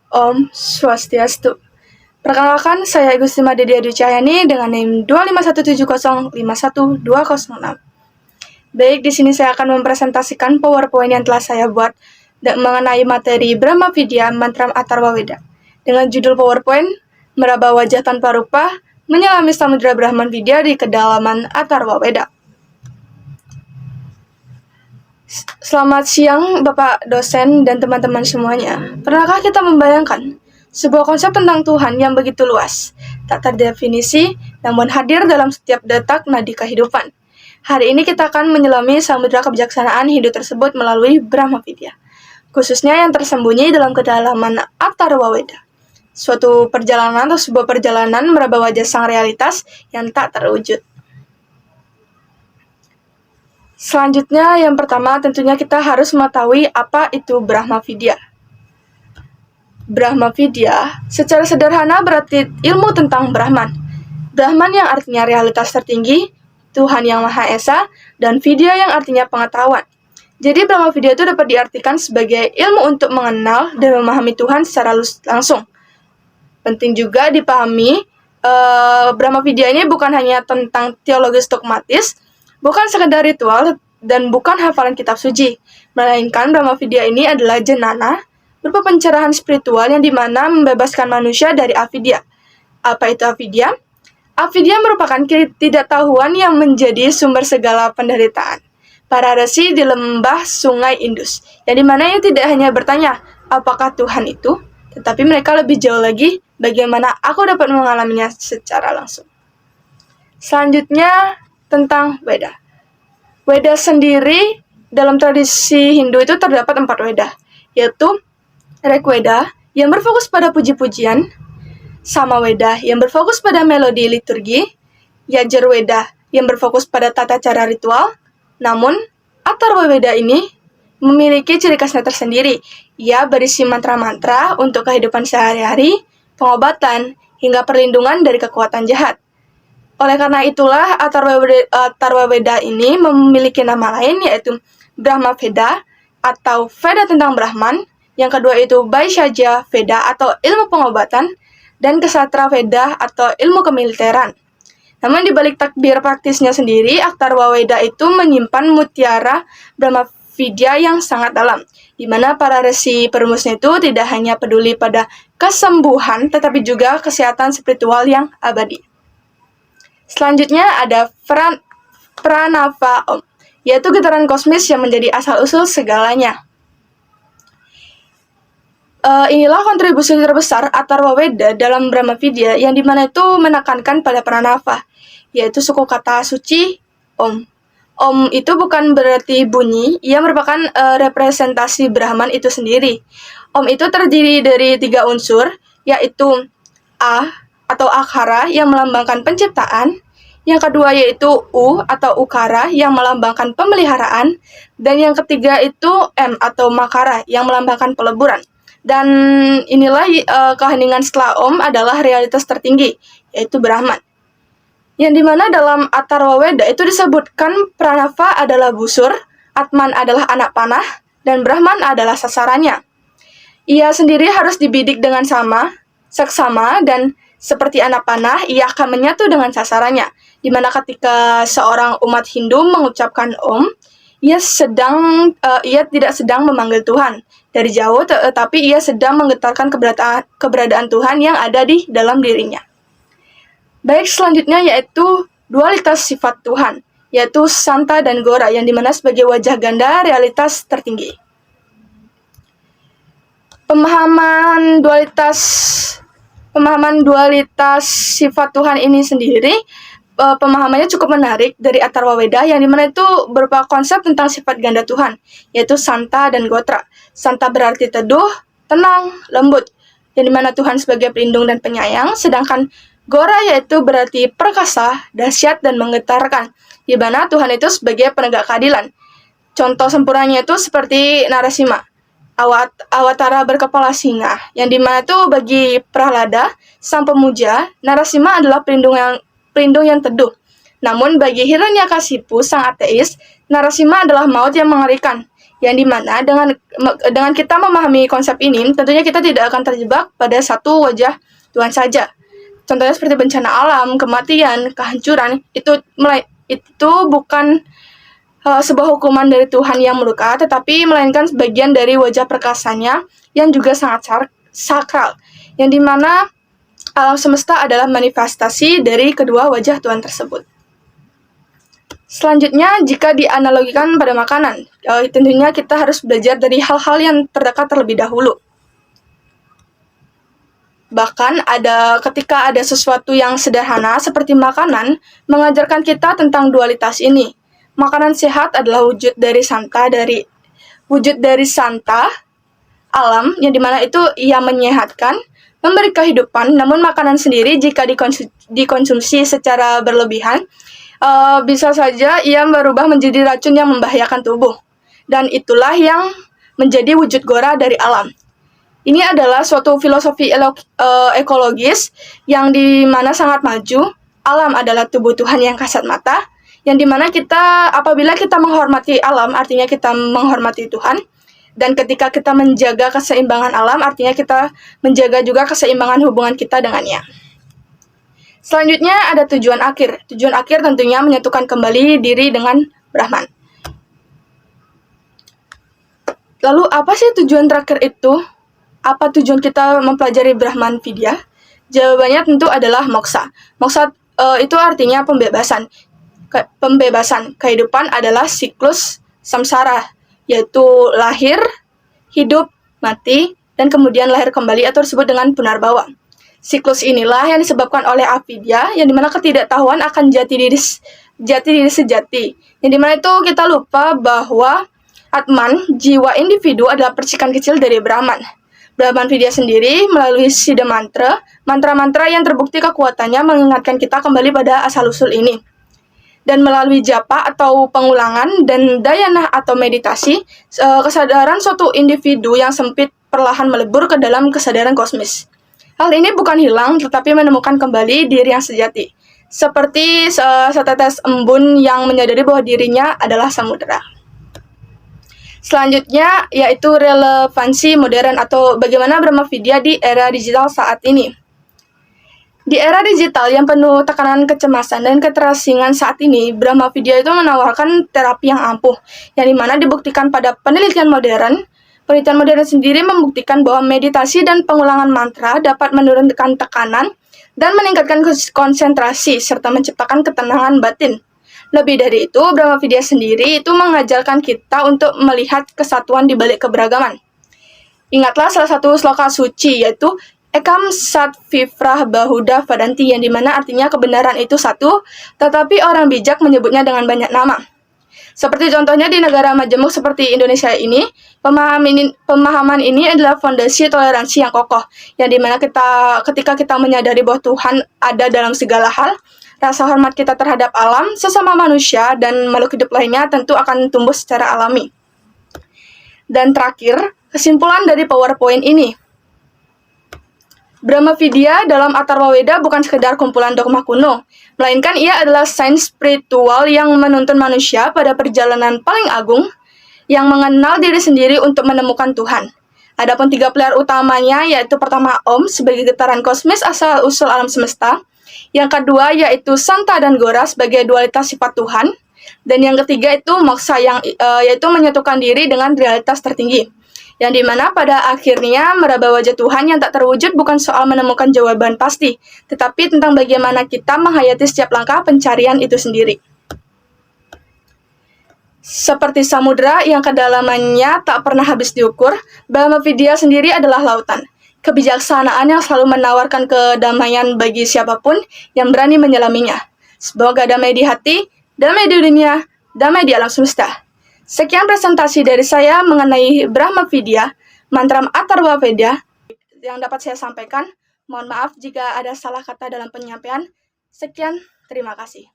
Om Swastiastu. Perkenalkan, saya Gusti Madedia Dwi Cahyani dengan NIM 25170512006. Baik, di sini saya akan mempresentasikan PowerPoint yang telah saya buat mengenai materi Brahma Vidya Mantra Atharva Veda. Dengan judul PowerPoint, Meraba Wajah Tanpa Rupa, Menyelami Samudra Brahman Vidya di Kedalaman Atharva Veda. Selamat siang Bapak dosen dan teman-teman semuanya. Pernahkah kita membayangkan sebuah konsep tentang Tuhan yang begitu luas, tak terdefinisi, namun hadir dalam setiap detak nadi kehidupan? Hari ini kita akan menyelami samudra kebijaksanaan hidup tersebut melalui Brahma Vidya, khususnya yang tersembunyi dalam kedalaman Atharva Veda. Suatu perjalanan atau sebuah perjalanan meraba wajah sang realitas yang tak terwujud. Selanjutnya, yang pertama tentunya kita harus mengetahui apa itu Brahma Vidya. Brahma Vidya secara sederhana berarti ilmu tentang Brahman. Brahman yang artinya realitas tertinggi, Tuhan yang Maha Esa, dan Vidya yang artinya pengetahuan. Jadi Brahma Vidya itu dapat diartikan sebagai ilmu untuk mengenal dan memahami Tuhan secara langsung. Penting juga dipahami, Brahma Vidya ini bukan hanya tentang teologi dogmatis, bukan sekedar ritual, dan bukan hafalan kitab suci, melainkan Brahma Vidya ini adalah jenana, berupa pencerahan spiritual yang dimana membebaskan manusia dari avidya. Apa itu avidya? Avidya merupakan ketidaktahuan yang menjadi sumber segala penderitaan para resi di lembah sungai Indus, yang dimana ia tidak hanya bertanya, apakah Tuhan itu? Tetapi mereka lebih jauh lagi, bagaimana aku dapat mengalaminya secara langsung. Selanjutnya, tentang Weda. Weda sendiri dalam tradisi Hindu itu terdapat 4 Weda, yaitu Rigveda yang berfokus pada puji-pujian, Samaveda yang berfokus pada melodi liturgi, Yajurveda yang berfokus pada tata cara ritual. Namun, Atharva Veda ini memiliki ciri khasnya tersendiri. Ia berisi mantra-mantra untuk kehidupan sehari-hari, pengobatan, hingga perlindungan dari kekuatan jahat. Oleh karena itulah, Atharva Veda ini memiliki nama lain, yaitu Brahma Veda atau Veda tentang Brahman. Yang kedua itu Vaishya Veda atau ilmu pengobatan, dan Ksatra Veda atau ilmu kemiliteran. Namun di balik takbir praktisnya sendiri, Atharva Veda itu menyimpan mutiara Brahma Vidya yang sangat dalam, di mana para resi perumusnya itu tidak hanya peduli pada kesembuhan, tetapi juga kesehatan spiritual yang abadi. Selanjutnya ada Pranava Om, yaitu getaran kosmis yang menjadi asal-usul segalanya. Inilah kontribusi terbesar Atharva Veda dalam Brahma Vidya, yang dimana itu menekankan pada pranava, yaitu suku kata suci Om. Om itu bukan berarti bunyi, ia merupakan representasi Brahman itu sendiri. Om itu terdiri dari 3 unsur, yaitu A atau akara yang melambangkan penciptaan, yang kedua yaitu U atau ukara yang melambangkan pemeliharaan, dan yang ketiga itu M atau makara yang melambangkan peleburan. Dan inilah keheningan setelah Om adalah realitas tertinggi, yaitu Brahman. Yang dimana dalam Atharva Veda itu disebutkan Pranava adalah busur, Atman adalah anak panah, dan Brahman adalah sasarannya. Ia sendiri harus dibidik dengan seksama, dan seperti anak panah, ia akan menyatu dengan sasarannya. Dimana ketika seorang umat Hindu mengucapkan Om, ia tidak sedang memanggil Tuhan dari jauh, tetapi ia sedang menggetarkan keberadaan Tuhan yang ada di dalam dirinya. Baik, selanjutnya yaitu dualitas sifat Tuhan, yaitu Santa dan Gora, yang dimana sebagai wajah ganda realitas tertinggi. Pemahaman dualitas sifat Tuhan ini sendiri, pemahamannya cukup menarik dari Atharva Veda, yang dimana itu berupa konsep tentang sifat ganda Tuhan, yaitu Santa dan Gotra. Santa berarti teduh, tenang, lembut, yang dimana Tuhan sebagai pelindung dan penyayang, sedangkan Gora yaitu berarti perkasa, dahsyat, dan menggetarkan, di mana Tuhan itu sebagai penegak keadilan. Contoh sempurnanya itu seperti Narasimha, awatara berkepala singa, yang dimana itu bagi Prahlada, sang pemuja, Narasimha adalah pelindung yang teduh. Namun bagi Hiranyakasipu, sang ateis, Narasimha adalah maut yang mengerikan, Yang dimana dengan kita memahami konsep ini, tentunya kita tidak akan terjebak pada satu wajah Tuhan saja. Contohnya seperti bencana alam, kematian, kehancuran, itu bukan sebuah hukuman dari Tuhan yang murka, tetapi melainkan sebagian dari wajah perkasanya yang juga sangat sakral, yang dimana alam semesta adalah manifestasi dari kedua wajah Tuhan tersebut. Selanjutnya, jika dianalogikan pada makanan, tentunya kita harus belajar dari hal-hal yang terdekat terlebih dahulu. Bahkan ketika ada sesuatu yang sederhana seperti makanan, mengajarkan kita tentang dualitas ini. Makanan sehat adalah wujud dari santa alam, yang dimana itu ia menyehatkan, memberi kehidupan, namun makanan sendiri jika dikonsumsi secara berlebihan, bisa saja ia berubah menjadi racun yang membahayakan tubuh. Dan itulah yang menjadi wujud gora dari alam. Ini adalah suatu filosofi ekologis yang dimana sangat maju. Alam adalah tubuh Tuhan yang kasat mata, yang dimana apabila kita menghormati alam, artinya kita menghormati Tuhan. Dan ketika kita menjaga keseimbangan alam, artinya kita menjaga juga keseimbangan hubungan kita dengannya. Selanjutnya ada tujuan akhir. Tujuan akhir tentunya menyatukan kembali diri dengan Brahman. Lalu apa sih tujuan terakhir itu? Apa tujuan kita mempelajari Brahman Vidya? Jawabannya tentu adalah moksa. Moksa itu artinya pembebasan. Pembebasan. Kehidupan adalah siklus samsara, yaitu lahir, hidup, mati, dan kemudian lahir kembali atau disebut dengan punarbawa. Siklus inilah yang disebabkan oleh avidya, yang dimana ketidaktahuan akan jati diri sejati. Yang dimana itu kita lupa bahwa Atman, jiwa individu adalah percikan kecil dari Brahman. Brahman Vidya sendiri melalui Siddha mantra-mantra yang terbukti kekuatannya mengingatkan kita kembali pada asal-usul ini. Dan melalui japa atau pengulangan dan dayana atau meditasi, kesadaran suatu individu yang sempit perlahan melebur ke dalam kesadaran kosmis. Hal ini bukan hilang, tetapi menemukan kembali diri yang sejati. Seperti setetes embun yang menyadari bahwa dirinya adalah samudera. Selanjutnya, yaitu relevansi modern atau bagaimana Brahma Vidya di era digital saat ini. Di era digital yang penuh tekanan kecemasan dan keterasingan saat ini, Brahma Vidya itu menawarkan terapi yang ampuh, yang dimana dibuktikan pada penelitian modern. Penelitian modern sendiri membuktikan bahwa meditasi dan pengulangan mantra dapat menurunkan tekanan dan meningkatkan konsentrasi serta menciptakan ketenangan batin. Lebih dari itu, Brahma Vidya sendiri itu mengajarkan kita untuk melihat kesatuan di balik keberagaman. Ingatlah salah satu sloka suci, yaitu Ekam Sat Viprah Bahuda Vadanti, yang dimana artinya kebenaran itu satu, tetapi orang bijak menyebutnya dengan banyak nama. Seperti contohnya di negara majemuk seperti Indonesia ini, pemahaman ini adalah fondasi toleransi yang kokoh, yang dimana ketika kita menyadari bahwa Tuhan ada dalam segala hal, rasa hormat kita terhadap alam, sesama manusia, dan makhluk hidup lainnya tentu akan tumbuh secara alami. Dan terakhir, kesimpulan dari PowerPoint ini. Brahma Vidya dalam Atharva Veda bukan sekedar kumpulan dogma kuno, melainkan ia adalah sains spiritual yang menuntun manusia pada perjalanan paling agung, yang mengenal diri sendiri untuk menemukan Tuhan. Adapun 3 pilar utamanya, yaitu pertama Om sebagai getaran kosmis asal-usul alam semesta, yang kedua yaitu Santa dan Gora sebagai dualitas sifat Tuhan, dan yang ketiga itu Moksa yaitu menyatukan diri dengan realitas tertinggi. Yang dimana pada akhirnya meraba wajah Tuhan yang tak terwujud bukan soal menemukan jawaban pasti, tetapi tentang bagaimana kita menghayati setiap langkah pencarian itu sendiri. Seperti samudera yang kedalamannya tak pernah habis diukur, Brahma Vidya sendiri adalah lautan. Kebijaksanaan yang selalu menawarkan kedamaian bagi siapapun yang berani menyelaminya. Semoga damai di hati, damai di dunia, damai di alam semesta. Sekian presentasi dari saya mengenai Brahma Vidya, mantra Atharva Veda yang dapat saya sampaikan. Mohon maaf jika ada salah kata dalam penyampaian. Sekian, terima kasih.